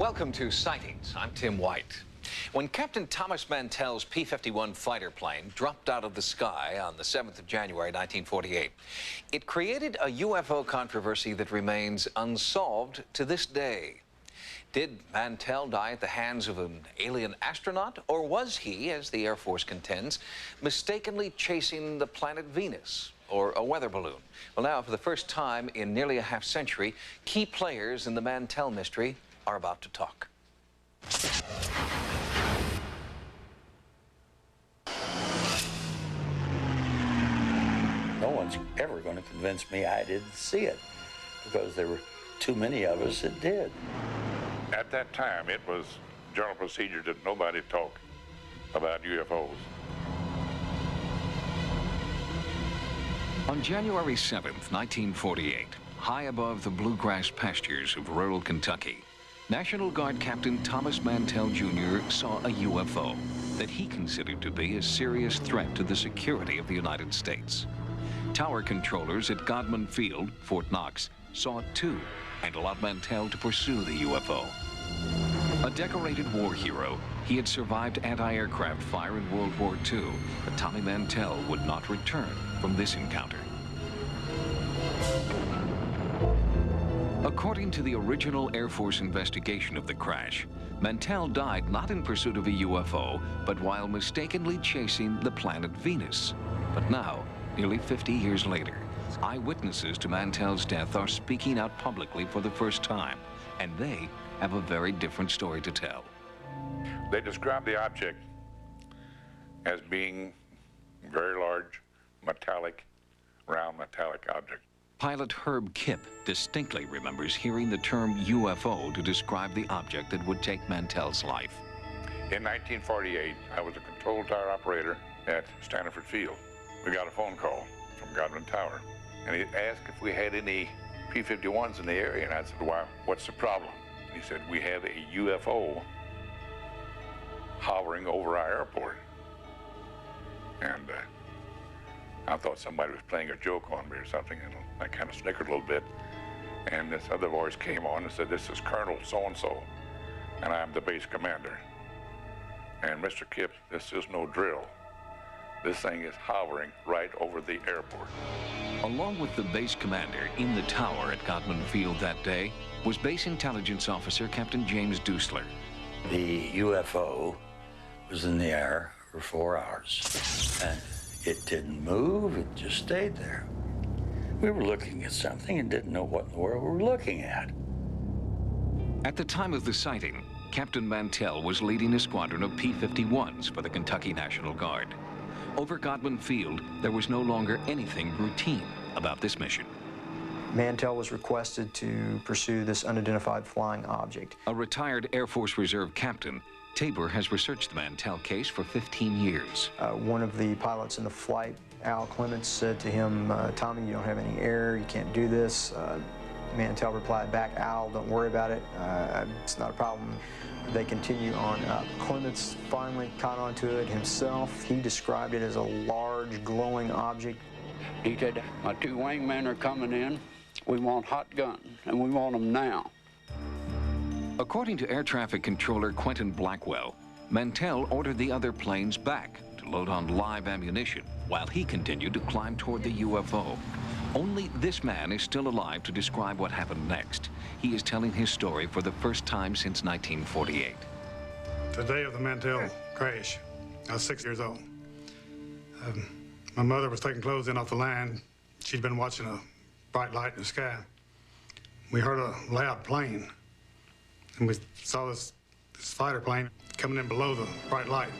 Welcome to Sightings. I'm Tim White. When Captain Thomas Mantell's P-51 fighter plane dropped out of the sky on the 7th of January, 1948, it created a UFO controversy that remains unsolved to this day. Did Mantell die at the hands of an alien astronaut, or was he, as the Air Force contends, mistakenly chasing the planet Venus or a weather balloon? Well, now, for the first time in nearly a half-century, key players in the Mantell mystery are about to talk. No one's ever going to convince me I didn't see it, because there were too many of us that did. At that time, it was general procedure that nobody talk about UFOs. On January 7th, 1948, high above the bluegrass pastures of rural Kentucky, National Guard Captain Thomas Mantell Jr. saw a UFO that he considered to be a serious threat to the security of the United States. Tower controllers at Godman Field, Fort Knox, saw it too and allowed Mantell to pursue the UFO. A decorated war hero, he had survived anti-aircraft fire in World War II, but Tommy Mantell would not return from this encounter. According to the original Air Force investigation of the crash, Mantell died not in pursuit of a UFO, but while mistakenly chasing the planet Venus. But now, nearly 50 years later, eyewitnesses to Mantell's death are speaking out publicly for the first time, and they have a very different story to tell. They described the object as being very large, metallic, round metallic object. Pilot Herb Kipp distinctly remembers hearing the term UFO to describe the object that would take Mantell's life. In 1948, I was a control tower operator at Stanford Field. We got a phone call from Godman Tower, and he asked if we had any P-51s in the area, and I said, "Why, what's the problem?" He said, "We have a UFO hovering over our airport." And I thought somebody was playing a joke on me or something, and I kind of snickered a little bit. And this other voice came on and said, "This is Colonel so-and-so, and I'm the base commander. And Mr. Kipp, this is no drill. This thing is hovering right over the airport." Along with the base commander in the tower at Godman Field that day was Base Intelligence Officer Captain James Dusler. The UFO was in the air for 4 hours, and it didn't move, it just stayed there. We were looking at something and didn't know what in the world we were looking at. At the time of the sighting, Captain Mantell was leading a squadron of P-51s for the Kentucky National Guard. Over Godman Field, there was no longer anything routine about this mission. Mantell was requested to pursue this unidentified flying object. A retired Air Force Reserve captain, Tabor has researched the Mantell case for 15 years. One of the pilots in the flight, Al Clements, said to him, "Tommy, you don't have any air, you can't do this." Mantell replied back, "Al, don't worry about it, it's not a problem." They continue on up. Clements finally caught onto it himself. He described it as a large, glowing object. He said, "My two wingmen are coming in. We want hot guns, and we want them now." According to Air Traffic Controller Quentin Blackwell, Mantell ordered the other planes back to load on live ammunition while he continued to climb toward the UFO. Only this man is still alive to describe what happened next. He is telling his story for the first time since 1948. The day of the Mantell crash, I was 6 years old. My mother was taking clothes in off the line. She'd been watching a bright light in the sky. We heard a loud plane, and we saw this fighter plane coming in below the bright light.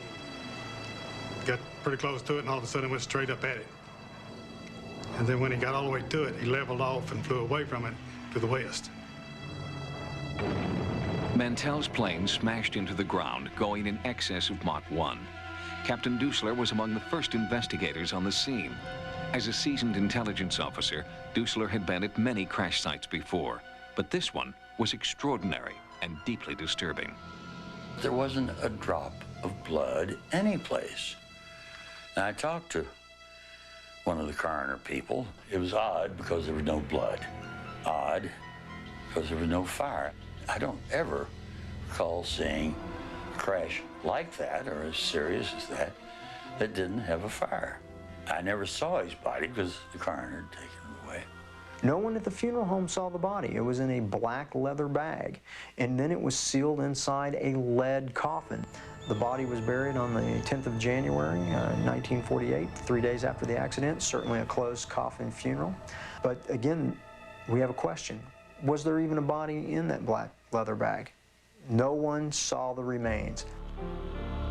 Got pretty close to it, and all of a sudden it went straight up at it. And then when he got all the way to it, he leveled off and flew away from it to the west. Mantell's plane smashed into the ground, going in excess of Mach 1. Captain Dusler was among the first investigators on the scene. As a seasoned intelligence officer, Dusler had been at many crash sites before, but this one was extraordinary and deeply disturbing. There wasn't a drop of blood anyplace. And I talked to one of the coroner people. It was odd because there was no blood. Odd because there was no fire. I don't ever recall seeing a crash like that, or as serious as that didn't have a fire. I never saw his body because the coroner had taken him away. No one at the funeral home saw the body. It was in a black leather bag, and then it was sealed inside a lead coffin. The body was buried on the 10th of January, 1948, 3 days after the accident. Certainly a closed coffin funeral. But again, we have a question. Was there even a body in that black leather bag? No one saw the remains.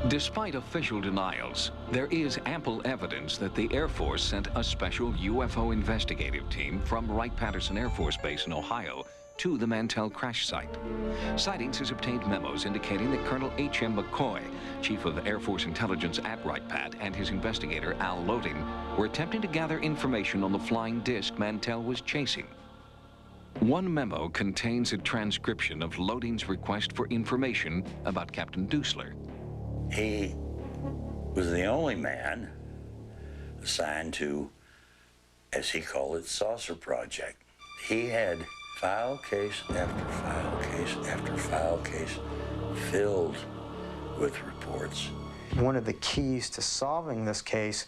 Despite official denials, there is ample evidence that the Air Force sent a special UFO investigative team from Wright-Patterson Air Force Base in Ohio to the Mantell crash site. Sightings has obtained memos indicating that Colonel H.M. McCoy, Chief of Air Force Intelligence at Wright-Pat, and his investigator, Al Loading, were attempting to gather information on the flying disc Mantell was chasing. One memo contains a transcription of Loading's request for information about Captain Dusler. He was the only man assigned to, as he called it, Saucer Project. He had file case after file case after file case filled with reports. One of the keys to solving this case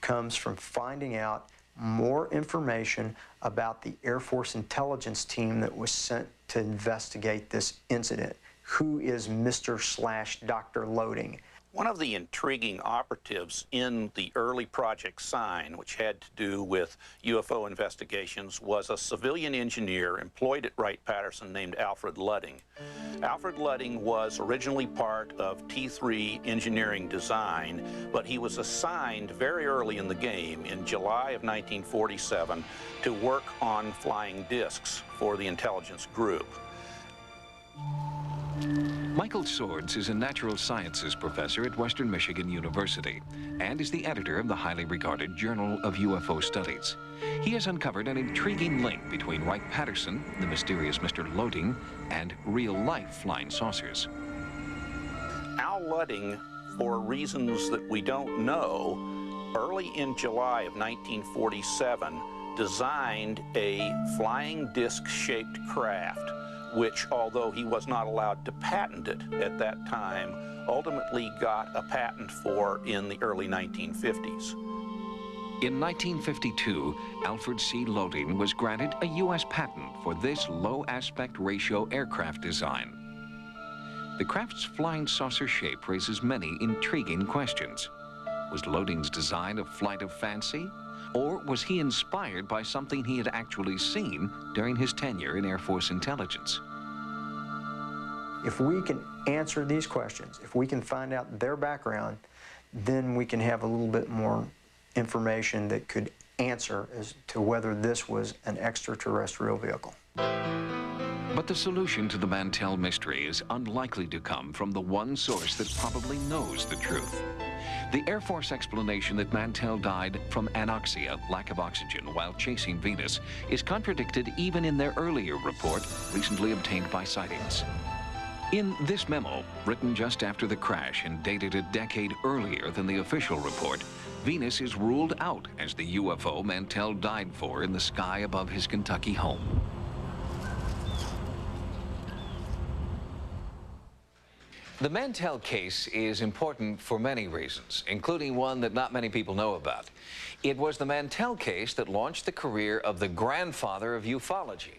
comes from finding out more information about the Air Force intelligence team that was sent to investigate this incident. Who is Mr./Dr. Loading? One of the intriguing operatives in the early Project Sign, which had to do with UFO investigations, was a civilian engineer employed at Wright-Patterson named Alfred Ludding. Alfred Ludding was originally part of T3 engineering design, but he was assigned very early in the game, in July of 1947, to work on flying discs for the intelligence group. Michael Swords is a natural sciences professor at Western Michigan University and is the editor of the highly regarded Journal of UFO Studies. He has uncovered an intriguing link between Wright-Patterson, the mysterious Mr. Loading, and real-life flying saucers. Al Ludding, for reasons that we don't know, early in July of 1947, designed a flying disc-shaped craft, which, although he was not allowed to patent it at that time, ultimately got a patent for in the early 1950s. In 1952, Alfred C. Loading was granted a U.S. patent for this low aspect ratio aircraft design. The craft's flying saucer shape raises many intriguing questions. Was Loading's design a flight of fancy? Or was he inspired by something he had actually seen during his tenure in Air Force intelligence? If we can answer these questions, if we can find out their background, then we can have a little bit more information that could answer as to whether this was an extraterrestrial vehicle. But the solution to the Mantell mystery is unlikely to come from the one source that probably knows the truth. The Air Force explanation that Mantell died from anoxia, lack of oxygen, while chasing Venus, is contradicted even in their earlier report, recently obtained by Sightings. In this memo, written just after the crash and dated a decade earlier than the official report, Venus is ruled out as the UFO Mantell died for in the sky above his Kentucky home. The Mantell case is important for many reasons, including one that not many people know about. It was the Mantell case that launched the career of the grandfather of ufology.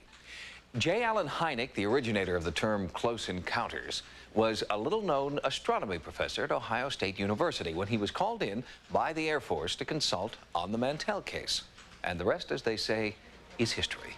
J. Allen Hynek, the originator of the term close encounters, was a little-known astronomy professor at Ohio State University when he was called in by the Air Force to consult on the Mantell case. And the rest, as they say, is history.